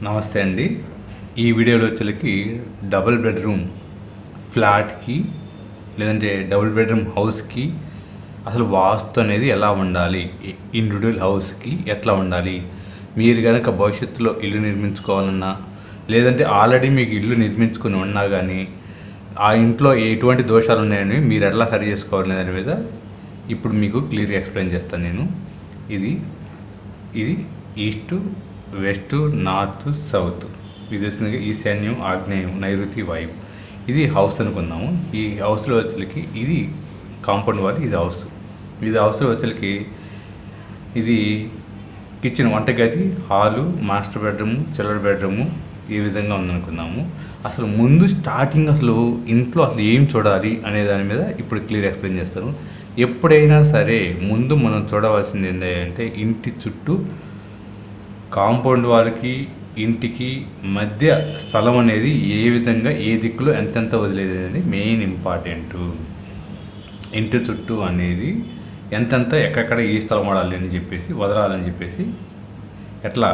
నమస్తే అండి. ఈ వీడియోలో వచ్చేసరికి డబుల్ బెడ్రూమ్ ఫ్లాట్కి లేదంటే డబుల్ బెడ్రూమ్ హౌస్కి అసలు వాస్తు అనేది ఎలా ఉండాలి, ఇండివిజువల్ హౌస్కి ఎట్లా ఉండాలి, మీరు కనుక భవిష్యత్తులో ఇల్లు నిర్మించుకోవాలన్నా లేదంటే ఆల్రెడీ మీకు ఇల్లు నిర్మించుకొని ఉన్నా కానీ ఆ ఇంట్లో ఎటువంటి దోషాలు ఉన్నాయని మీరు ఎట్లా సరి చేసుకోవాలి దాని మీద ఇప్పుడు మీకు క్లియర్గా ఎక్స్ప్లెయిన్ చేస్తాను నేను. ఇది ఈస్టు, వెస్ట్, నార్త్, సౌత్, ఇది వచ్చిన ఈశాన్యం, ఆగ్నేయం, నైరుతి, వాయువు. ఇది హౌస్ అనుకుందాము. ఈ హౌస్లో వచ్చేకి ఇది కాంపౌండ్ వాల్, ఇది హౌస్లో వచ్చేకి ఇది కిచెన్, వంటగది, hall, master bedroom, children bedroom, ఈ విధంగా ఉందనుకుందాము. అసలు ముందు స్టార్టింగ్ అసలు ఇంట్లో అసలు ఏం చూడాలి అనే దాని మీద ఇప్పుడు క్లియర్ ఎక్స్ప్లెయిన్ చేస్తాను. ఎప్పుడైనా సరే ముందు మనం చూడవలసింది ఏంటంటే ఇంటి చుట్టూ కాంపౌండ్ వాళ్ళకి ఇంటికి మధ్య స్థలం అనేది ఏ విధంగా ఏ దిక్కులో ఎంతెంత వదిలేది అనేది మెయిన్ ఇంపార్టెంట్. ఇంటి చుట్టూ అనేది ఎంతెంత ఎక్కడెక్కడ ఈ స్థలం వదలాలని చెప్పేసి ఎట్లా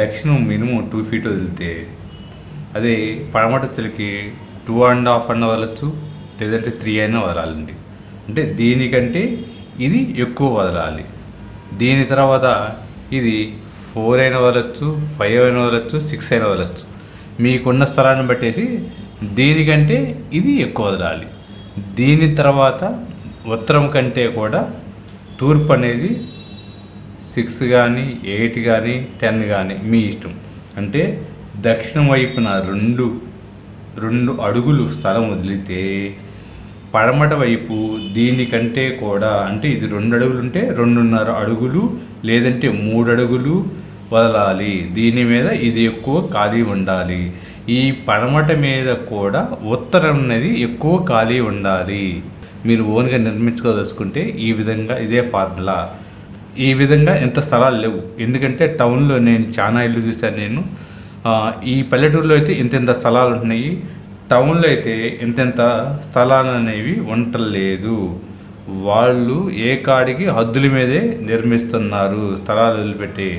దక్షిణం మినిమం 2 feet వదిలితే అదే పడమట వచ్చేకి 2.5 అన్న వదలచ్చు, లేదంటే 3 అయినా వదలాలండి. అంటే దీనికంటే ఇది ఎక్కువ వదలాలి. దీని తర్వాత ఇది 4 అయినా వదలచ్చు, 5 అయినా వదలచ్చు, 6 అయినా వదలచ్చు. మీకున్న స్థలాన్ని బట్టేసి దీనికంటే ఇది ఎక్కువ వదలాలి. దీని తర్వాత ఉత్తరం కంటే కూడా తూర్పు అనేది 6 కానీ 8 కానీ 10 కానీ మీ ఇష్టం. అంటే దక్షిణం వైపున రెండు అడుగులు స్థలం వదిలితే పడమట వైపు దీనికంటే కూడా, అంటే ఇది 2 అడుగులు ఉంటే 2.5 అడుగులు లేదంటే 3 అడుగులు వదలాలి. దీని మీద ఇది ఎక్కువ ఖాళీ ఉండాలి. ఈ పడమట మీద కూడా ఉత్తరం అనేది ఎక్కువ ఖాళీ ఉండాలి. మీరు ఓన్గా నిర్మించుకోదలుచుకుంటే ఈ విధంగా ఇదే ఫార్ములా. ఈ విధంగా ఎంత స్థలాలు లేవు, ఎందుకంటే టౌన్లో నేను చాలా ఇల్లు చూశాను. ఈ పల్లెటూరులో అయితే ఇంతెంత స్థలాలు ఉంటున్నాయి, టౌన్లో అయితే ఇంతెంత స్థలాలు అనేవి ఉండలేదు. వాళ్ళు ఏ కాడికి హద్దుల మీదే నిర్మిస్తున్నారు స్థలాలు వదిలిపెట్టి.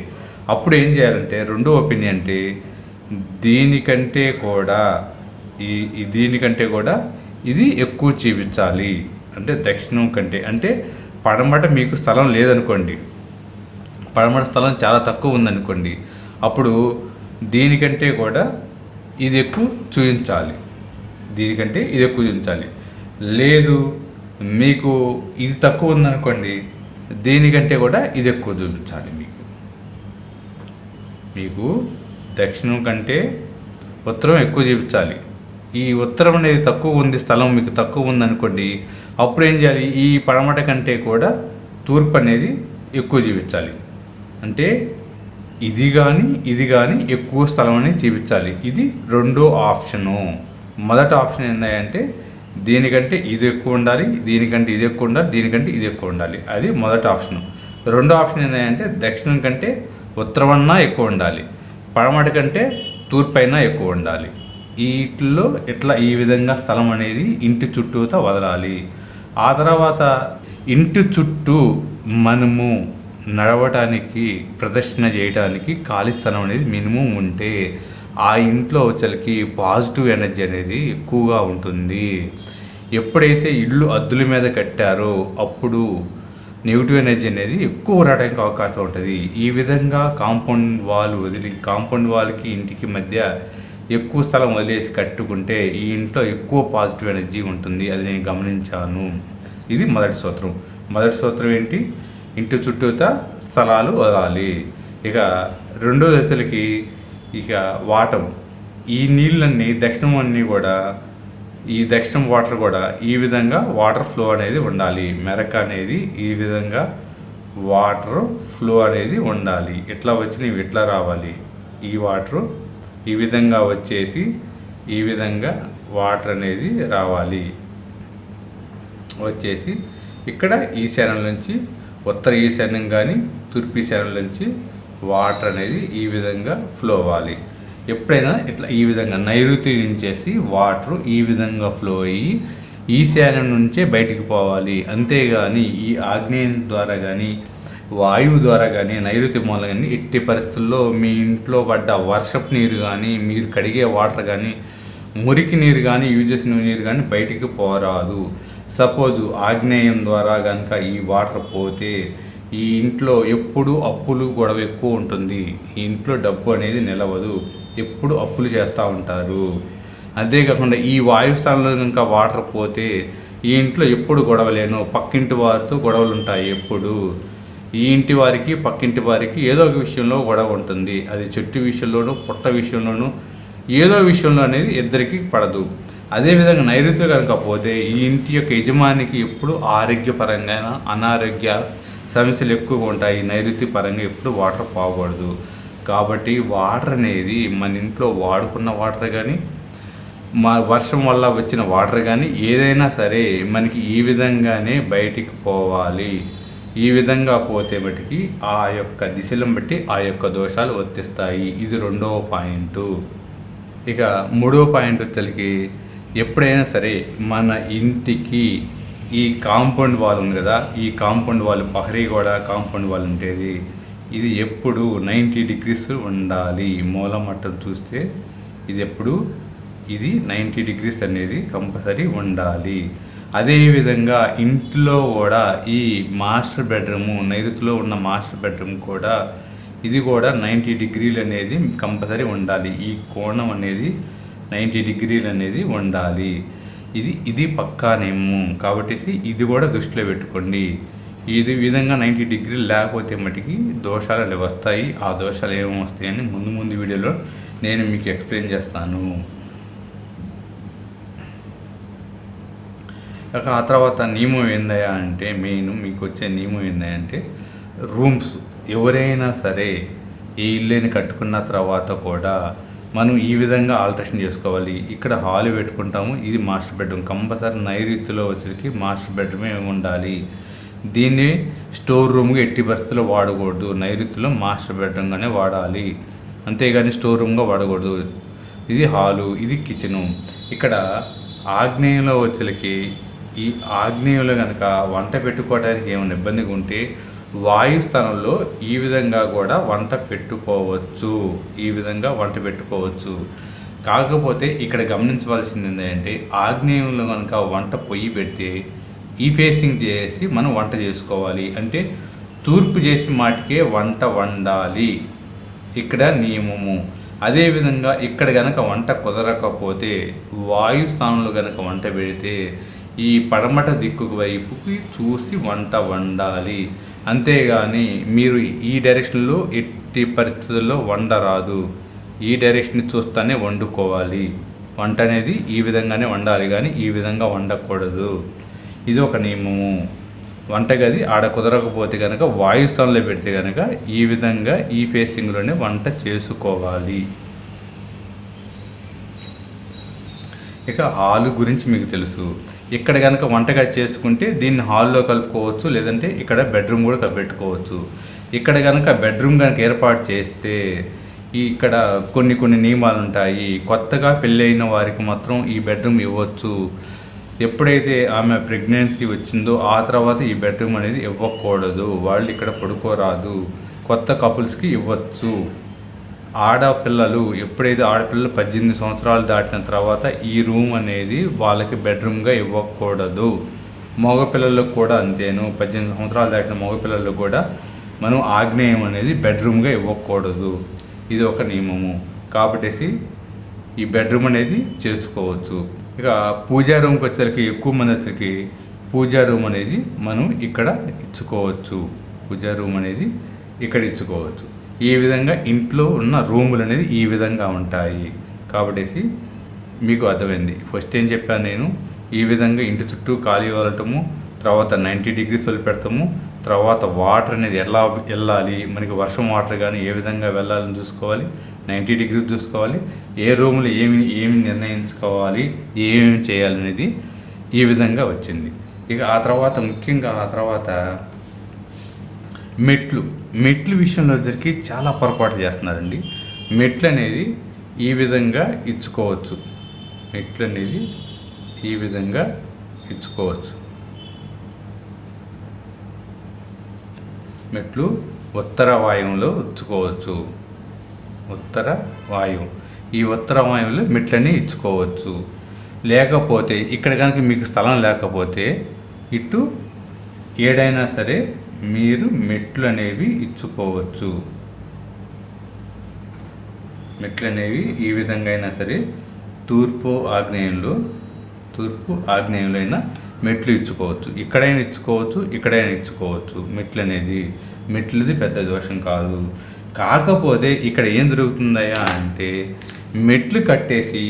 అప్పుడు ఏం చేయాలంటే రెండో ఒపీనియన్ అంటే దీనికంటే కూడా ఇది ఎక్కువ చూపించాలి. అంటే దక్షిణం కంటే, అంటే పడమట మీకు స్థలం లేదనుకోండి, పడమట స్థలం చాలా తక్కువ ఉందనుకోండి, అప్పుడు దీనికంటే కూడా ఇది ఎక్కువ చూపించాలి. లేదు మీకు ఇది తక్కువ ఉందనుకోండి, దీనికంటే కూడా ఇది ఎక్కువ చూపించాలి. మీకు దక్షిణం కంటే ఉత్తరం ఎక్కువ చూపించాలి. ఈ ఉత్తరం అనేది తక్కువ ఉంది, స్థలం మీకు తక్కువ ఉందనుకోండి, అప్పుడు ఏం చేయాలి, ఈ పడమట కంటే కూడా తూర్పు అనేది ఎక్కువ చూపించాలి. అంటే ఇది కానీ ఎక్కువ స్థలం అనేది చూపించాలి. ఇది రెండో ఆప్షను. మొదటి ఆప్షన్ ఏంటంటే దీనికంటే ఇది ఎక్కువ ఉండాలి, దీనికంటే ఇది ఎక్కువ ఉండాలి, దీనికంటే ఇది ఎక్కువ ఉండాలి. అది మొదటి ఆప్షను. రెండో ఆప్షన్ ఏంటంటే దక్షిణం కంటే ఉత్తరమన్నా ఎక్కువ ఉండాలి, పడమట కంటే తూర్పు అయినా ఎక్కువ ఉండాలి. వీటిల్లో ఇట్లా ఈ విధంగా స్థలం అనేది ఇంటి చుట్టూతో వదలాలి. ఆ తర్వాత ఇంటి చుట్టూ మనము నడవటానికి, ప్రదర్శన చేయడానికి ఖాళీ స్థలం అనేది మినిమం ఉంటే ఆ ఇంట్లో వచ్చేకి పాజిటివ్ ఎనర్జీ అనేది ఎక్కువగా ఉంటుంది. ఎప్పుడైతే ఇల్లు అద్దుల మీద కట్టారో అప్పుడు నెగిటివ్ ఎనర్జీ అనేది ఎక్కువ రావడానికి అవకాశం ఉంటుంది. ఈ విధంగా కాంపౌండ్ వాల్కి ఇంటికి మధ్య ఎక్కువ స్థలం వదిలేసి కట్టుకుంటే ఈ ఇంట్లో ఎక్కువ పాజిటివ్ ఎనర్జీ ఉంటుంది. అది నేను గమనించాను. ఇది మొదటి సూత్రం ఏంటి, ఇంటి చుట్టూతా స్థలాలు వదలాలి. ఇక రెండో దశలకి వాటర్, ఈ నీళ్ళన్నీ ఈ దక్షిణం వాటర్ కూడా ఈ విధంగా వాటర్ ఫ్లో అనేది ఉండాలి. మెరక అనేది ఈ విధంగా వాటర్ ఫ్లో అనేది ఉండాలి. ఇట్లా వచ్చినవి ఇట్లా రావాలి. ఈ వాటర్ ఈ విధంగా వచ్చేసి ఈ విధంగా వాటర్ అనేది రావాలి. వచ్చేసి ఇక్కడ ఈశాన్యం నుంచి ఉత్తర ఈశాన్యం కానీ తూర్పు ఈశాన్యం నుంచి వాటర్ అనేది ఈ విధంగా ఫ్లో అవ్వాలి. ఎప్పుడైనా ఇట్లా ఈ విధంగా నైరుతి నుంచేసి వాటర్ ఈ విధంగా ఫ్లో అయ్యి ఈశాన్యం నుంచే బయటికి పోవాలి. అంతేగాని ఈ ఆగ్నేయం ద్వారా కానీ వాయువు ద్వారా కానీ నైరుతి మూలం కానీ ఎట్టి పరిస్థితుల్లో మీ ఇంట్లో పడ్డ వర్షపు నీరు కానీ మీరు కడిగే వాటర్ కానీ మురికి నీరు కానీ యూజ్ చేసిన నీరు కానీ బయటికి పోరాదు. సపోజు ఆగ్నేయం ద్వారా కనుక ఈ వాటర్ పోతే ఈ ఇంట్లో ఎప్పుడు అప్పులు గొడవ ఎక్కువ ఉంటుంది. ఈ ఇంట్లో డబ్బు అనేది నిలవదు, ఎప్పుడు అప్పులు చేస్తూ ఉంటారు. అంతేకాకుండా ఈ వాయుస్థానంలో కనుక వాటర్ పోతే ఈ ఇంట్లో ఎప్పుడు గొడవలేను, పక్కింటి వారితో గొడవలు ఉంటాయి. ఎప్పుడు ఈ ఇంటి వారికి పక్కింటి వారికి ఏదో ఒక విషయంలో గొడవ ఉంటుంది. అది చెట్టు విషయంలోనూ పుట్ట విషయంలోనూ ఏదో విషయంలో అనేది ఇద్దరికి పడదు. అదేవిధంగా నైరుతి కనుక పోతే ఈ ఇంటి యొక్క యజమానికి ఎప్పుడు ఆరోగ్యపరంగా అనారోగ్య సమస్యలు ఎక్కువగా ఉంటాయి. నైరుతి పరంగా ఎప్పుడు వాటర్ పోకూడదు. కాబట్టి వాటర్ అనేది మన ఇంట్లో వాడుకున్న వాటర్ కానీ వర్షం వల్ల వచ్చిన వాటర్ కానీ ఏదైనా సరే మనకి ఈ విధంగానే బయటికి పోవాలి. ఈ విధంగా పోతే బట్టికి ఆ యొక్క దిశలను బట్టి ఆ యొక్క దోషాలు వర్తిస్తాయి. ఇది 2వ పాయింట్. ఇక 3వ పాయింట్ వచ్చేసరికి ఎప్పుడైనా సరే మన ఇంటికి ఈ కాంపౌండ్ వాల్ ఉంది కదా, ఈ కాంపౌండ్ వాల్ పహరీ కూడా కాంపౌండ్ వాల్ ఉండేది. ఇది ఎప్పుడు 90 డిగ్రీస్ ఉండాలి. మూల మట్టం చూస్తే ఇది 90 డిగ్రీస్ అనేది కంపల్సరీ ఉండాలి. అదేవిధంగా ఇంట్లో కూడా ఈ మాస్టర్ బెడ్రూము నైరుతిలో ఉన్న మాస్టర్ బెడ్రూమ్ కూడా ఇది కూడా 90 డిగ్రీలు అనేది కంపల్సరీ ఉండాలి. ఈ కోణం అనేది 90 డిగ్రీలు అనేది ఉండాలి. ఇది పక్కా నియమం. కాబట్టి ఇది కూడా దృష్టిలో పెట్టుకోండి. ఇది విధంగా 90 డిగ్రీలు లేకపోతే మటుకి దోషాలు వస్తాయి. ఆ దోషాలు ఏమేమి వస్తాయని ముందు వీడియోలో నేను మీకు ఎక్స్ప్లెయిన్ చేస్తాను. ఆ తర్వాత నియమం ఏందయ్యా అంటే మీకు వచ్చే నియమం ఏందంటే రూమ్స్ ఎవరైనా సరే ఈ ఇల్లుని కట్టుకున్న తర్వాత కూడా మనం ఈ విధంగా ఆల్టరేషన్ చేసుకోవాలి. ఇక్కడ హాల్ పెట్టుకుంటాము, ఇది మాస్టర్ బెడ్రూమ్. కంపల్సరీ నైరుతిలో వచ్చేకి మాస్టర్ బెడ్రూమే ఉండాలి. దీన్ని స్టోర్ రూమ్గా ఎట్టి పరిస్థితుల్లో వాడకూడదు. నైరుతిలో మాస్టర్ బెడ్రూమ్గానే వాడాలి, అంతేగాని స్టోర్ రూమ్గా వాడకూడదు. ఇది హాలు, ఇది కిచెను. ఇక్కడ ఆగ్నేయంలో వచ్చేకి ఈ ఆగ్నేయంలో కనుక వంట పెట్టుకోవడానికి ఏమైనా ఇబ్బందిగా ఉంటే వాయుస్థానంలో ఈ విధంగా కూడా వంట పెట్టుకోవచ్చు. కాకపోతే ఇక్కడ గమనించవలసింది ఏంటంటే ఆగ్నేయంలో కనుక వంట పొయ్యి పెడితే ఈ ఫేసింగ్ చేసి మనం వంట చేసుకోవాలి. అంటే తూర్పు చేసి మాటికే వంట వండాలి, ఇక్కడ నియమము. అదేవిధంగా ఇక్కడ కనుక వంట కుదరకపోతే వాయుస్థానంలో కనుక వంట పెడితే ఈ పడమట దిక్కు వైపుకి చూసి వంట వండాలి. అంతేగాని మీరు ఈ డైరెక్షన్లో ఎట్టి పరిస్థితుల్లో వండరాదు. ఈ డైరెక్షన్ చూస్తూనే వండుకోవాలి. వంట అనేది ఈ విధంగానే వండాలి, కానీ ఈ విధంగా వండకూడదు. ఇది ఒక నియమము. వంటగది ఆడ కుదరకపోతే కనుక వాయుస్థానంలో పెడితే కనుక ఈ విధంగా ఈ ఫేసింగ్లోనే వంట చేసుకోవాలి. ఇక హాలు గురించి మీకు తెలుసు. ఇక్కడ కనుక వంటగది చేసుకుంటే దీన్ని హాల్లో కలుపుకోవచ్చు, లేదంటే ఇక్కడ బెడ్రూమ్ కూడా పెట్టుకోవచ్చు. ఇక్కడ కనుక బెడ్రూమ్ కనుక ఏర్పాటు చేస్తే ఇక్కడ కొన్ని నియమాలు ఉంటాయి. కొత్తగా పెళ్ళైన వారికి మాత్రం ఈ బెడ్రూమ్ ఇవ్వచ్చు. ఎప్పుడైతే ఆమె ప్రెగ్నెన్సీ వచ్చిందో ఆ తర్వాత ఈ బెడ్రూమ్ అనేది ఇవ్వకూడదు. వాళ్ళు ఇక్కడ పడుకోరాదు. కొత్త కపుల్స్కి ఇవ్వచ్చు. ఎప్పుడైతే ఆడపిల్లలు 18 సంవత్సరాలు దాటిన తర్వాత ఈ రూమ్ అనేది వాళ్ళకి బెడ్రూమ్గా ఇవ్వకూడదు. మగపిల్లలకు కూడా అంతేను. 18 సంవత్సరాలు దాటిన మగపిల్లలకు కూడా మనం ఆగ్నేయం అనేది బెడ్రూమ్గా ఇవ్వకూడదు. ఇది ఒక నియమము. కాబట్టి ఈ బెడ్రూమ్ అనేది చేసుకోవచ్చు. ఇక పూజా రూమ్కి వచ్చేసరికి ఎక్కువ మంది వచ్చేసరికి పూజా రూమ్ అనేది మనం ఇక్కడ ఇచ్చుకోవచ్చు. పూజా రూమ్ అనేది ఇక్కడ ఇచ్చుకోవచ్చు. ఈ విధంగా ఇంట్లో ఉన్న రూములు అనేది ఈ విధంగా ఉంటాయి. కాబట్టి మీకు అర్థమైంది. ఫస్ట్ ఏం చెప్పాను నేను, ఈ విధంగా ఇంటి చుట్టూ ఖాళీ వదలటము, తర్వాత 90 డిగ్రీస్ వదిలిపెడతాము, తర్వాత వాటర్ అనేది ఎలా వెళ్ళాలి, మనకి వర్షం వాటర్ కానీ ఏ విధంగా వెళ్ళాలని చూసుకోవాలి, 90 డిగ్రీస్ చూసుకోవాలి, ఏ రూములు ఏమి నిర్ణయించుకోవాలి, ఏమేమి చేయాలనేది ఈ విధంగా వచ్చింది. ఇక ఆ తర్వాత మెట్లు విషయంలో వచ్చరికి చాలా పొరపాటు చేస్తున్నారండి. మెట్లు అనేది ఈ విధంగా ఇచ్చుకోవచ్చు. మెట్లు ఉత్తర వాయువులో ఇచ్చుకోవచ్చు. ఉత్తర వాయువు, ఈ ఉత్తర వాయువులో మెట్లని ఇచ్చుకోవచ్చు. లేకపోతే ఇక్కడ కనుక మీకు స్థలం లేకపోతే ఇటు ఏడైనా సరే మీరు మెట్లు అనేవి ఇచ్చుకోవచ్చు. మెట్లు అనేవి ఈ విధంగా అయినా సరే తూర్పు ఆగ్నేయంలో అయినా మెట్లు ఇచ్చుకోవచ్చు. ఇక్కడైనా ఇచ్చుకోవచ్చు, ఇక్కడైనా ఇచ్చుకోవచ్చు. మెట్లది పెద్ద దోషం కాదు. కాకపోతే ఇక్కడ ఏం జరుగుతుందయ్యా అంటే మెట్లు కట్టేసి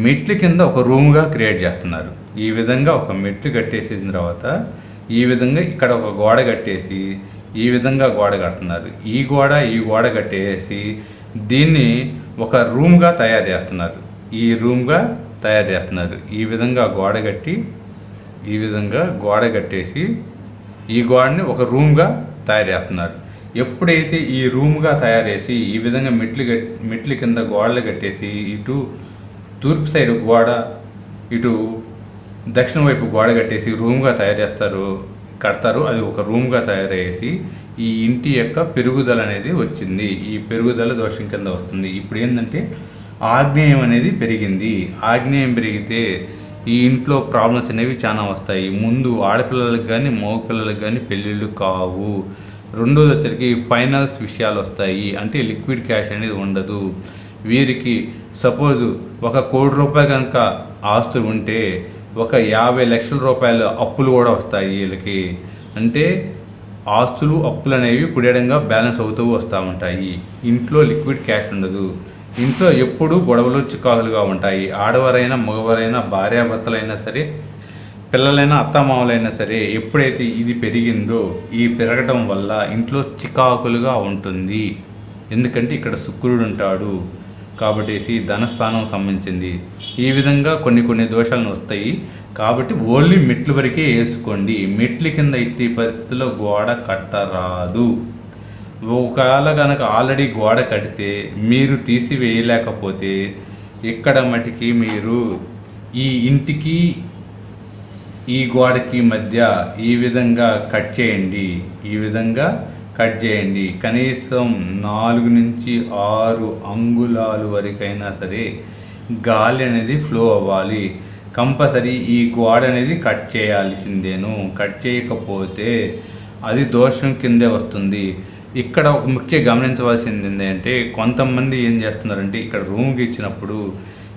మెట్ల కింద ఒక రూమ్గా క్రియేట్ చేస్తున్నారు. ఈ విధంగా ఒక మెట్లు కట్టేసిన తర్వాత ఈ విధంగా ఇక్కడ ఒక గోడ కట్టేసి ఈ విధంగా గోడ కడుతున్నారు. ఈ గోడ కట్టేసి దీన్ని ఒక రూమ్గా తయారు చేస్తున్నారు. ఈ విధంగా గోడ కట్టేసి ఈ గోడని ఒక రూమ్గా తయారు చేస్తున్నారు. ఎప్పుడైతే ఈ రూమ్గా తయారు చేసి ఈ విధంగా మెట్ల కింద గోడలు కట్టేసి ఇటు తూర్పు సైడ్ గోడ, ఇటు దక్షిణ వైపు గోడ కట్టేసి రూమ్గా కడతారు. అది ఒక రూమ్గా తయారయ్యేసి ఈ ఇంటి యొక్క పెరుగుదల అనేది వచ్చింది. ఈ పెరుగుదల దోషం కింద వస్తుంది. ఇప్పుడు ఏంటంటే ఆగ్నేయం అనేది పెరిగింది. ఆగ్నేయం పెరిగితే ఈ ఇంట్లో ప్రాబ్లమ్స్ అనేవి చాలా వస్తాయి. ముందు ఆడపిల్లలకు కానీ మగ పిల్లలకు కానీ పెళ్ళిళ్ళు కావు. రెండోది వచ్చరికి ఫైనాన్స్ విషయాలు వస్తాయి. అంటే లిక్విడ్ క్యాష్ అనేది ఉండదు. వీరికి సపోజు 1 కోటి రూపాయలు కనుక ఆస్తులు ఉంటే 50 లక్షల రూపాయలు అప్పులు కూడా వస్తాయి వీళ్ళకి. అంటే ఆస్తులు అప్పులు అనేవి కుడేడంగా బ్యాలెన్స్ అవుతూ వస్తూ ఉంటాయి. ఇంట్లో లిక్విడ్ క్యాష్ ఉండదు. ఇంట్లో ఎప్పుడూ గొడవలు చికాకులుగా ఉంటాయి. ఆడవారైనా మగవారైనా భార్యాభర్తలైనా సరే పిల్లలైనా అత్తమామలైనా సరే ఎప్పుడైతే ఇది పెరిగిందో ఈ పెరగడం వల్ల ఇంట్లో చికాకులుగా ఉంటుంది. ఎందుకంటే ఇక్కడ శుక్రుడు ఉంటాడు కాబట్టి ధనస్థానం సంబంధించింది. ఈ విధంగా కొన్ని దోషాలను వస్తాయి. కాబట్టి ఓన్లీ మెట్ల వరకే వేసుకోండి. మెట్ల కింద ఇట్టి పరిస్థితుల్లో గోడ కట్టరాదు. ఒకవేళ కనుక ఆల్రెడీ గోడ కడితే మీరు తీసివేయలేకపోతే ఇక్కడ మటుకి మీరు ఈ ఇంటికి ఈ గోడకి మధ్య ఈ విధంగా కట్ చేయండి. కనీసం 4 నుంచి 6 అంగుళాల వరకైనా సరే గాలి అనేది ఫ్లో అవ్వాలి. కంపల్సరీ ఈ గోడ అనేది కట్ చేయాల్సిందేను. కట్ చేయకపోతే అది దోషం కిందే వస్తుంది. ఇక్కడ ఒక ముఖ్య గమనించవలసింది ఏంటంటే కొంతమంది ఏం చేస్తున్నారంటే ఇక్కడ రూమ్కి ఇచ్చినప్పుడు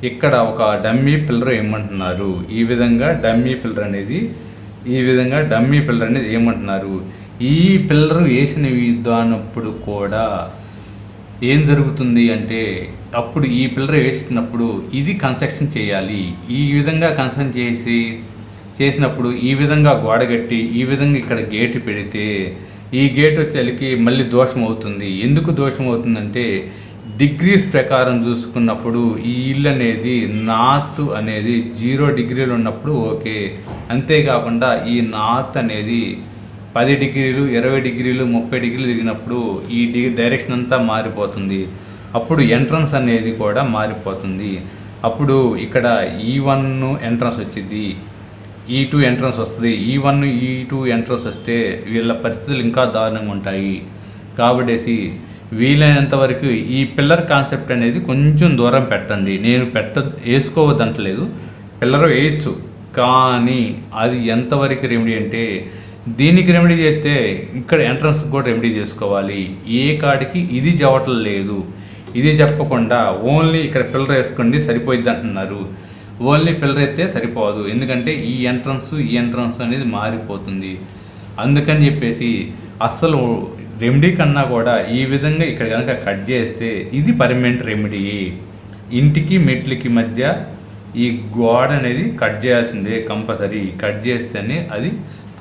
ఇక్కడ ఒక డమ్మీ పిల్లర్ ఏమంటున్నారు. ఈ విధంగా డమ్మీ పిల్లర్ అనేది ఏమంటున్నారు. ఈ పిల్లర్ వేసిన విధానప్పుడు కూడా ఏం జరుగుతుంది అంటే అప్పుడు ఈ పిల్లర్ వేసినప్పుడు ఇది కన్స్ట్రక్షన్ చేయాలి. ఈ విధంగా కన్స్ట్రక్షన్ చేసినప్పుడు ఈ విధంగా గోడ కట్టి ఈ విధంగా ఇక్కడ గేటు పెడితే ఈ గేట్ వచ్చేసరికి మళ్ళీ దోషం అవుతుంది. ఎందుకు దోషం అవుతుందంటే డిగ్రీస్ ప్రకారం చూసుకున్నప్పుడు ఈ ఇల్లు అనేది నార్త్ అనేది 0 డిగ్రీలు ఉన్నప్పుడు ఓకే. అంతేకాకుండా ఈ నార్త్ అనేది 10 డిగ్రీలు 20 డిగ్రీలు 30 డిగ్రీలు తిరిగినప్పుడు ఈ డైరెక్షన్ అంతా మారిపోతుంది. అప్పుడు ఎంట్రన్స్ అనేది కూడా మారిపోతుంది. అప్పుడు ఇక్కడ E1 ఎంట్రన్స్ వచ్చింది, E2 ఎంట్రన్స్ వస్తుంది. E1 E2 ఎంట్రన్స్ వస్తే వీళ్ళ పరిస్థితులు ఇంకా దారుణంగా ఉంటాయి. కాబట్టి వీలైనంత వరకు ఈ పిల్లర్ కాన్సెప్ట్ అనేది కొంచెం దూరం పెట్టండి. నేను వేసుకోవద్దంటలేదు, పిల్లర్ వేయచ్చు. కానీ అది ఎంతవరకు రెమెడీ అంటే దీనికి రెమెడీ చేస్తే ఇక్కడ ఎంట్రన్స్ కూడా రెమెడీ చేసుకోవాలి. ఏ కాడికి ఇది చెప్పటం లేదు. ఇది చెప్పకుండా ఓన్లీ ఇక్కడ పిల్లర్ వేసుకోండి సరిపోయిద్ది అంటున్నారు. ఓన్లీ పిల్లర్ అయితే సరిపోదు. ఎందుకంటే ఈ ఎంట్రన్స్ అనేది మారిపోతుంది. అందుకని చెప్పేసి అస్సలు రెమెడీ కన్నా కూడా ఈ విధంగా ఇక్కడ కనుక కట్ చేస్తే ఇది పర్మనెంట్ రెమెడీ. ఇంటికి మెట్లకి మధ్య ఈ గోడ అనేది కట్ చేయాల్సిందే. కంపల్సరీ కట్ చేస్తేనే అది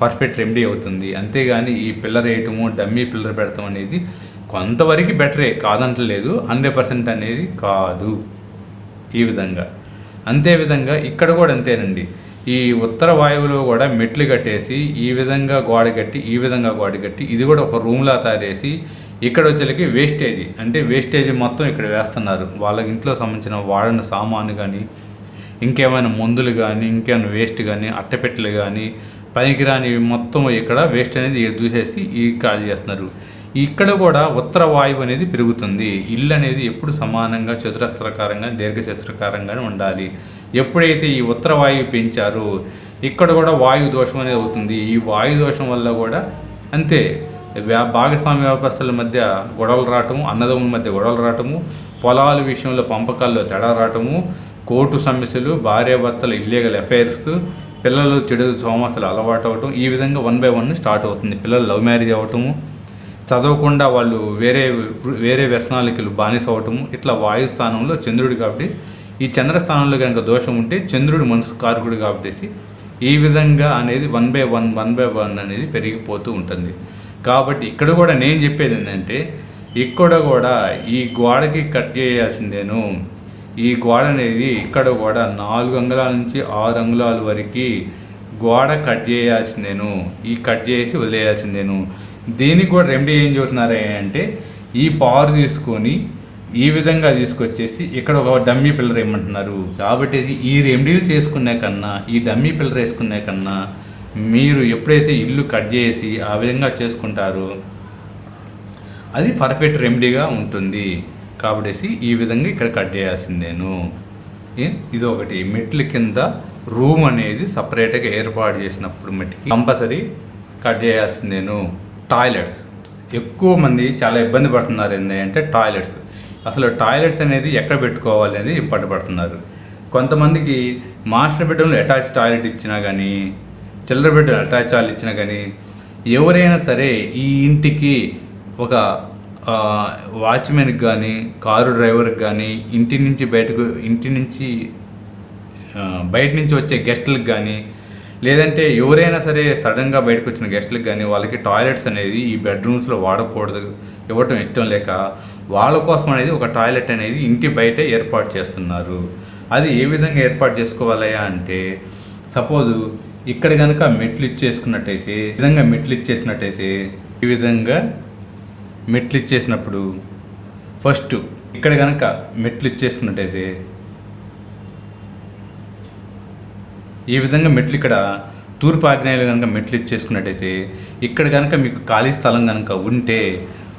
పర్ఫెక్ట్ రెమెడీ అవుతుంది. అంతేగాని ఈ పిల్లర్ వేయటము డమ్మీ పిల్లర్ పెడతాం అనేది కొంతవరకు బెటరే, కాదంటలేదు, 100% అనేది కాదు. ఈ విధంగా అంతేవిధంగా ఇక్కడ కూడా అంతేనండి. ఈ ఉత్తర వాయువులో కూడా మెట్లు కట్టేసి ఈ విధంగా గోడ కట్టి ఇది కూడా ఒక రూమ్లా తయారు చేసి ఇక్కడ వచ్చేకి వేస్టేజ్ మొత్తం ఇక్కడ వేస్తున్నారు. వాళ్ళకి ఇంట్లో సంబంధించిన వాడిన సామాను కానీ ఇంకేమైనా మందులు కానీ ఇంకేమైనా వేస్ట్ కానీ అట్టపెట్టెలు కానీ పనికిరానివి మొత్తం ఇక్కడ వేస్ట్ అనేది దూసేసి ఈ ఖాళీ చేస్తున్నారు. ఇక్కడ కూడా ఉత్తర వాయువు అనేది పెరుగుతుంది. ఇల్లు అనేది ఎప్పుడు సమానంగా చతురస్రాకారంగా దీర్ఘచతురస్రాకారంగానే ఉండాలి. ఎప్పుడైతే ఈ ఉత్తర వాయువు పెంచారో ఇక్కడ కూడా వాయు దోషం అనేది అవుతుంది. ఈ వాయు దోషం వల్ల కూడా అంతే భాగస్వామ్య వ్యవస్థల మధ్య గొడవలు రావటము, అన్నదమ్ముల మధ్య గొడవలు రావటము, పొలాల విషయంలో పంపకాల్లో తేడా రావటము, కోర్టు సమస్యలు, భార్యాభర్తల ఇల్లీగల్ అఫైర్స్, పిల్లలు చెడు సోమస్తులు అలవాటు అవటం, ఈ విధంగా 1 by 1 స్టార్ట్ అవుతుంది. పిల్లలు లవ్ మ్యారేజ్ అవ్వటము, చదవకుండా వాళ్ళు వేరే వ్యసనాలకి బానిస అవ్వటము, ఇట్లా వాయు స్థానంలో చంద్రుడు కాబట్టి ఈ చంద్రస్థానంలో కనుక దోషం ఉంటే చంద్రుడు మనసు కారకుడు కాబట్టి ఈ విధంగా అనేది 1 by 1 అనేది పెరిగిపోతూ ఉంటుంది. కాబట్టి ఇక్కడ కూడా నేను చెప్పేది ఏంటంటే ఇక్కడ కూడా ఈ గోడకి కట్ చేయాల్సిందేను. ఈ గోడ అనేది ఇక్కడ కూడా 4 అంగుళాల నుంచి 6 అంగుళాల వరకు గోడ కట్ చేయాల్సిందేను. ఈ కట్ చేసి వదిలేయాల్సిందేను. దీనికి కూడా రెమెడీ ఏం చెబుతున్నారా అంటే ఈ పవర్ తీసుకొని ఈ విధంగా తీసుకొచ్చేసి ఇక్కడ ఒక డమ్మీ పిల్లర్ వేయమంటున్నారు. కాబట్టి ఈ రెమెడీలు చేసుకునే కన్నా ఈ డమ్మీ పిల్లర్ వేసుకునే కన్నా మీరు ఎప్పుడైతే ఇల్లు కట్ చేసి ఆ విధంగా చేసుకుంటారో అది పర్ఫెక్ట్ రెమెడీగా ఉంటుంది. కాబట్టి ఈ విధంగా ఇక్కడ కట్ చేయాల్సిందేను. ఇది ఒకటి. మెట్ల కింద రూమ్ అనేది సపరేట్గా ఏర్పాటు చేసినప్పుడు మట్టికి కంపల్సరీ కట్ చేయాల్సిందేను. టాయిలెట్స్ ఎక్కువ మంది చాలా ఇబ్బంది పడుతున్నారు. ఏంటంటే టాయిలెట్స్ అసలు టాయిలెట్స్ అనేది ఎక్కడ పెట్టుకోవాలి అనేది ఇబ్బంది పడుతున్నారు. కొంతమందికి మాస్టర్ బెడ్రూమ్లో అటాచ్ టాయిలెట్ ఇచ్చినా కానీ చిల్లర బెడ్రూమ్ అటాచ్ టాయిలెట్ ఇచ్చినా కానీ ఎవరైనా సరే ఈ ఇంటికి ఒక వాచ్మెన్కి కానీ కారు డ్రైవర్కి కానీ ఇంటి నుంచి బయట నుంచి వచ్చే గెస్టులకు కానీ లేదంటే ఎవరైనా సరే సడన్గా బయటకు వచ్చిన గెస్టులకు కానీ వాళ్ళకి టాయిలెట్స్ అనేది ఈ బెడ్రూమ్స్లో వాడకూడదు, ఇవ్వటం ఇష్టం లేక వాళ్ళ కోసం అనేది ఒక టాయిలెట్ అనేది ఇంటి బయట ఏర్పాటు చేస్తున్నారు. అది ఏ విధంగా ఏర్పాటు చేసుకోవాలయా అంటే సపోజు ఇక్కడ కనుక మెట్లు ఇచ్చేసుకున్నట్టయితే ఈ విధంగా మెట్లు ఇచ్చేసినట్టయితే ఈ విధంగా మెట్లు ఇచ్చేసినప్పుడు ఫస్ట్ ఇక్కడ కనుక మెట్లు ఇచ్చేసుకున్నట్టయితే ఈ విధంగా మెట్లు ఇక్కడ తూర్పు ఆగ్నేయాలు కనుక మెట్లు ఇచ్చేసుకున్నట్టయితే ఇక్కడ కనుక మీకు ఖాళీ స్థలం కనుక ఉంటే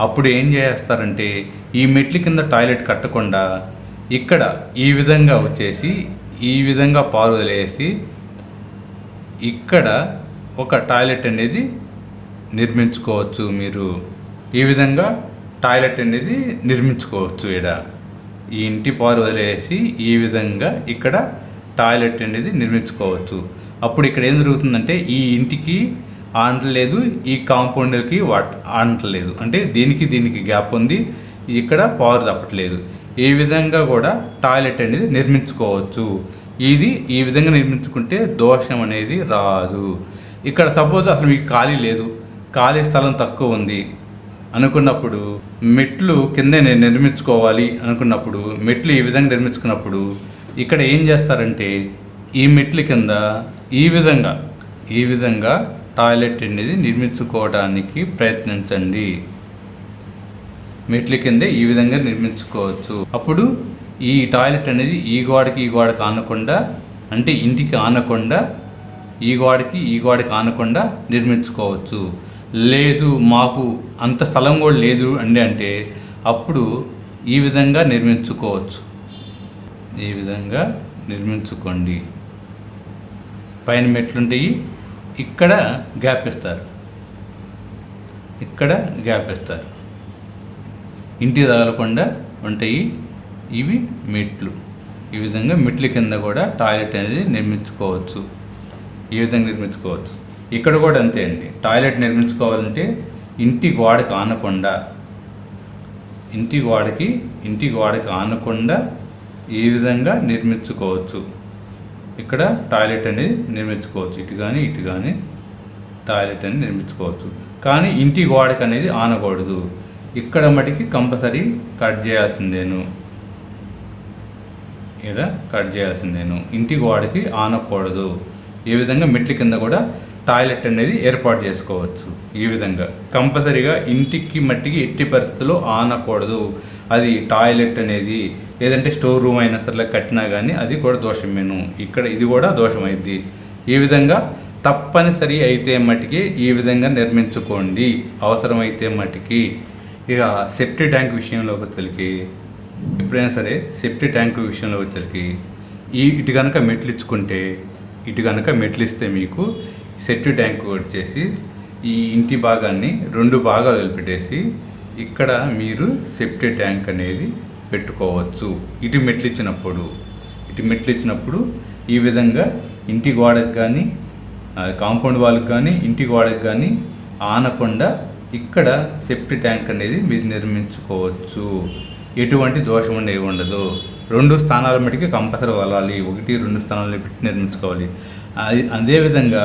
అప్పుడు ఏం చేస్తారంటే ఈ మెట్ల కింద టాయిలెట్ కట్టకుండా ఇక్కడ ఈ విధంగా వచ్చేసి ఈ విధంగా పారు వదిలేసి ఇక్కడ ఒక టాయిలెట్ అనేది నిర్మించుకోవచ్చు. మీరు ఈ విధంగా టాయిలెట్ అనేది నిర్మించుకోవచ్చు. ఇక్కడ ఈ ఇంటి పారు వదిలేసి ఈ విధంగా ఇక్కడ టాయిలెట్ అనేది నిర్మించుకోవచ్చు. అప్పుడు ఇక్కడ ఏం జరుగుతుందంటే ఈ ఇంటికి ఆనట్లేదు, ఈ కాంపౌండర్కి ఆనట్లేదు, అంటే దీనికి గ్యాప్ ఉంది, ఇక్కడ పవర్ తప్పట్లేదు. ఈ విధంగా కూడా టాయిలెట్ అనేది నిర్మించుకోవచ్చు. ఇది ఈ విధంగా నిర్మించుకుంటే దోషం అనేది రాదు. ఇక్కడ సపోజ్ అసలు మీకు ఖాళీ లేదు, ఖాళీ స్థలం తక్కువ ఉంది అనుకున్నప్పుడు మెట్లు కింద నేను నిర్మించుకోవాలి అనుకున్నప్పుడు మెట్లు ఈ విధంగా నిర్మించుకున్నప్పుడు ఇక్కడ ఏం చేస్తారంటే ఈ మెట్ల కింద ఈ విధంగా టాయిలెట్ అనేది నిర్మించుకోవడానికి ప్రయత్నించండి. మెట్ల కింద ఈ విధంగా నిర్మించుకోవచ్చు. అప్పుడు ఈ టాయిలెట్ అనేది ఈ గోడకి ఆనకుండా, అంటే ఇంటికి ఆనకుండా ఈ గోడకి ఆనకుండా నిర్మించుకోవచ్చు. లేదు మాకు అంత స్థలం కూడా లేదు అంటే అప్పుడు ఈ విధంగా నిర్మించుకోవచ్చు. ఈ విధంగా నిర్మించుకోండి. పైన మెట్లుంటాయి, ఇక్కడ గ్యాప్ ఇస్తారు, ఇంటికి తగలకుండా ఉంటాయి ఇవి మెట్లు. ఈ విధంగా మెట్ల కింద కూడా టాయిలెట్ అనేది నిర్మించుకోవచ్చు. ఈ విధంగా నిర్మించుకోవచ్చు. ఇక్కడ కూడా అంతే అండి. టాయిలెట్ నిర్మించుకోవాలంటే ఇంటి గోడకి ఆనకుండా ఈ విధంగా నిర్మించుకోవచ్చు. ఇక్కడ టాయిలెట్ అనేది నిర్మించుకోవచ్చు. ఇటు కానీ టాయిలెట్ అనేది నిర్మించుకోవచ్చు. కానీ ఇంటి గోడకి అనేది ఆనకూడదు. ఇక్కడ మటుకి కంపల్సరీ కట్ చేయాల్సిందేను. ఇంటి గోడకి ఆనకూడదు. ఈ విధంగా మెట్ల కింద కూడా టాయిలెట్ అనేది ఏర్పాటు చేసుకోవచ్చు. ఈ విధంగా కంపల్సరీగా ఇంటికి మట్టికి ఎట్టి పరిస్థితుల్లో ఆనకూడదు. అది టాయిలెట్ అనేది లేదంటే స్టోర్ రూమ్ అయినా సరే కట్టినా కానీ అది కూడా దోషమేను. ఇక్కడ ఇది కూడా దోషమైద్ది. ఈ విధంగా తప్పనిసరి అయితే మటుకి ఈ విధంగా నిర్మించుకోండి, అవసరమైతే మటుకి. ఇక సెప్టిక్ ట్యాంక్ విషయంలోకి వచ్చరికి, ఎప్పుడైనా సరే సెప్టిక్ ట్యాంక్ విషయంలో వచ్చరికి ఇటు కనుక మెట్లు ఇచ్చుకుంటే, ఇటు కనుక మెట్లు ఇస్తే మీకు సెప్టిక్ ట్యాంక్ వచ్చేసి ఈ ఇంటి భాగాన్ని 2 భాగాలు వదిలిపెట్టేసి ఇక్కడ మీరు సెప్టిక్ ట్యాంక్ అనేది పెట్టుకోవచ్చు. ఇటు మెట్లు ఇచ్చినప్పుడు ఈ విధంగా ఇంటి గోడకు కానీ కాంపౌండ్ వాళ్ళకి కానీ ఇంటి గోడకు కానీ ఆనకుండా ఇక్కడ సెప్టిక్ ట్యాంక్ అనేది మీరు నిర్మించుకోవచ్చు. ఎటువంటి దోషం అనేది ఉండదు. 2 స్థానాల మటుకి కంపల్సరీ వెళ్ళాలి, 1-2 స్థానాలు పెట్టి నిర్మించుకోవాలి. అదేవిధంగా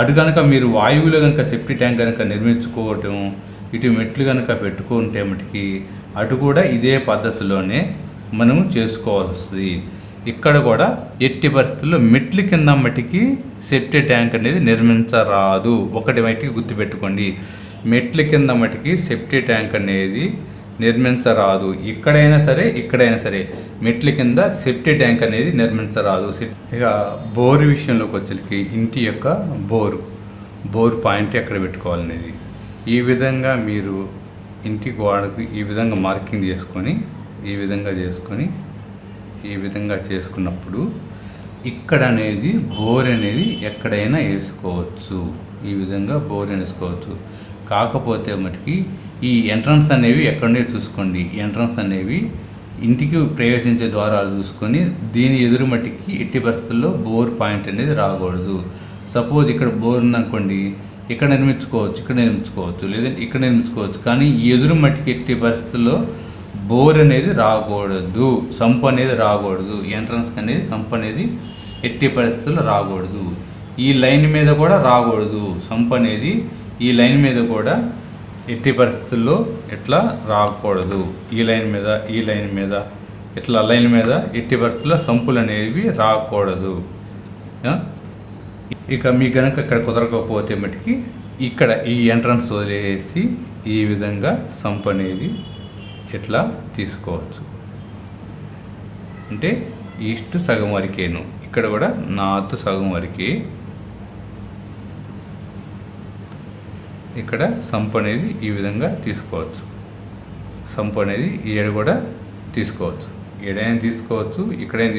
అటు కనుక మీరు వాయువులో కనుక సెప్టిక్ ట్యాంక్ కనుక నిర్మించుకోవటం, ఇటు మెట్లు కనుక పెట్టుకుంటే మటుకి అటు కూడా ఇదే పద్ధతిలోనే మనము చేసుకోవాల్సి వస్తుంది. ఇక్కడ కూడా ఎట్టి పరిస్థితుల్లో మెట్ల కింద మట్టికి సెప్టిక్ ట్యాంక్ అనేది నిర్మించరాదు. ఒకటి మట్టికి గుర్తుపెట్టుకోండి, మెట్ల కింద మట్టికి సెప్టిక్ ట్యాంక్ అనేది నిర్మించరాదు. ఇక్కడైనా సరే మెట్ల కింద సెప్టిక్ ట్యాంక్ అనేది నిర్మించరాదు. ఇక బోరు విషయంలోకి వచ్చేసరికి ఇంటి యొక్క బోరు పాయింట్ ఎక్కడ పెట్టుకోవాలనేది ఈ విధంగా మీరు ఇంటి గోడకు ఈ విధంగా మార్కింగ్ చేసుకొని ఈ విధంగా చేసుకున్నప్పుడు ఇక్కడ అనేది బోర్ అనేది ఎక్కడైనా వేసుకోవచ్చు. ఈ విధంగా బోర్ వేసుకోవచ్చు. కాకపోతే మటుకి ఈ ఎంట్రన్స్ అనేవి ఎక్కడనే చూసుకోండి. ఎంట్రన్స్ అనేవి ఇంటికి ప్రవేశించే ద్వారాలు చూసుకొని దీని ఎదురు మట్టికి ఎట్టి పరిస్థితుల్లో బోర్ పాయింట్ అనేది రాకూడదు. సపోజ్ ఇక్కడ బోర్ ఉందనుకోండి, ఇక్కడ నిర్మించుకోవచ్చు లేదంటే ఇక్కడ నిర్మించుకోవచ్చు. కానీ ఈ ఎదురు మట్టికి ఎట్టి పరిస్థితుల్లో బోర్ అనేది రాకూడదు, సంపు అనేది రాకూడదు. ఎంట్రన్స్ అనేది సంపు అనేది ఎట్టి పరిస్థితుల్లో రాకూడదు. ఈ లైన్ మీద కూడా రాకూడదు సంపు అనేది. ఈ లైన్ మీద కూడా ఎట్టి పరిస్థితుల్లో ఇట్లా రాకూడదు. ఈ లైన్ మీద ఇట్లా లైన్ మీద ఎట్టి పరిస్థితుల్లో సంపులు అనేవి రాకూడదు. ఇక మీ కనుక ఇక్కడ కుదరకపోతే మటుకి ఇక్కడ ఈ ఎంట్రన్స్ వదిలేసి ఈ విధంగా సంపు అనేది ఇట్లా తీసుకోవచ్చు. అంటే ఈస్ట్ సగం వరకేను, ఇక్కడ కూడా నార్త్ సగం వరకే. ఇక్కడ సంపు అనేది ఈ విధంగా తీసుకోవచ్చు. సంపు అనేది ఏడు కూడా తీసుకోవచ్చు. ఏడైనా తీసుకోవచ్చు, ఇక్కడైనా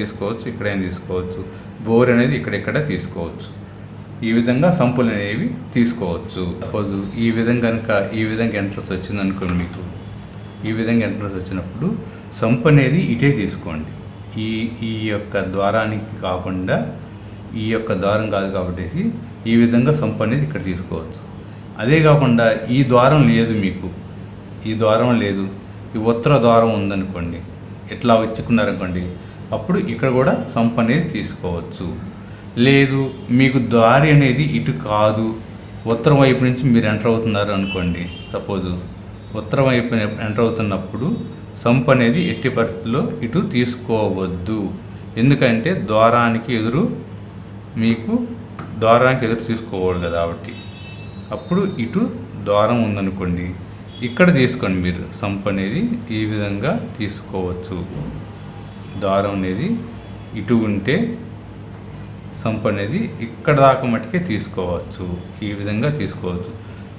తీసుకోవచ్చు. బోర్ అనేది ఇక్కడెక్కడ తీసుకోవచ్చు. ఈ విధంగా సంపులు అనేవి తీసుకోవచ్చు. సపోజ్ ఈ విధంగా ఎంట్రన్స్ వచ్చింది అనుకోండి, మీకు ఈ విధంగా ఎంట్రన్స్ వచ్చినప్పుడు సంపు అనేది ఇటే తీసుకోండి. ఈ యొక్క ద్వారానికి కాకుండా ఈ యొక్క ద్వారం కాదు కాబట్టి ఈ విధంగా సంపు అనేది ఇక్కడ తీసుకోవచ్చు. అదే కాకుండా ఈ ద్వారం లేదు, మీకు ఈ ద్వారం లేదు, ఈ ఉత్తర ద్వారం ఉందనుకోండి, ఇట్లా వచ్చుకున్నారనుకోండి, అప్పుడు ఇక్కడ కూడా సంపు అనేది తీసుకోవచ్చు. లేదు మీకు దారి అనేది ఇటు కాదు, ఉత్తరం వైపు నుంచి మీరు ఎంటర్ అవుతున్నారు అనుకోండి, సపోజు ఉత్తరం వైపు ఎంటర్ అవుతున్నప్పుడు సంపు అనేది ఎట్టి పరిస్థితుల్లో ఇటు తీసుకోవద్దు. ఎందుకంటే ద్వారానికి ఎదురు తీసుకోకూడదు కదా. కాబట్టి అప్పుడు ఇటు ద్వారం ఉందనుకోండి, ఇక్కడ తీసుకోండి. మీరు సంపు అనేది ఈ విధంగా తీసుకోవచ్చు. ద్వారం అనేది ఇటు ఉంటే సంపు అనేది ఇక్కడ దాకా మట్టుకే తీసుకోవచ్చు. ఈ విధంగా తీసుకోవచ్చు.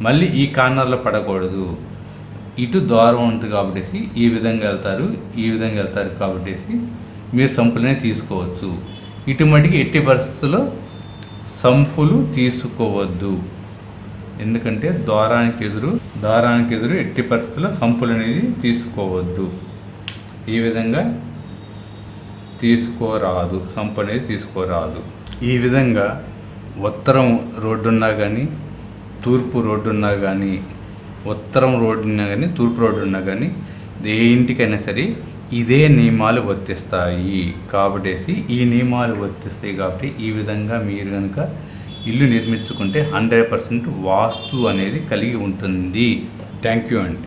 మళ్ళీ ఈ కార్నర్లో పడకూడదు. ఇటు ద్వారం ఉంటుంది కాబట్టి ఈ విధంగా వెళ్తారు కాబట్టి మీరు సంపులనే తీసుకోవచ్చు. ఇటు మటుకి ఎట్టి పరిస్థితుల్లో సంపులు తీసుకోవద్దు. ఎందుకంటే ద్వారానికి ఎదురు ఎట్టి పరిస్థితుల్లో సంపులు అనేది తీసుకోవద్దు. ఈ విధంగా తీసుకోరాదు, సంపు అనేది తీసుకోరాదు. ఈ విధంగా ఉత్తరం రోడ్డున్నా కానీ, తూర్పు రోడ్డున్నా కానీ, ఉత్తరం రోడ్డున్నా కానీ, తూర్పు రోడ్డున్నా కానీ, ఏ ఇంటికైనా సరే ఇదే నియమాలు వర్తిస్తాయి. కాబట్టి ఈ నియమాలు వర్తిస్తాయి కాబట్టి ఈ విధంగా మీరు కనుక ఇల్లు నిర్మించుకుంటే 100% వాస్తు అనేది కలిగి ఉంటుంది. థ్యాంక్ యూ అండి.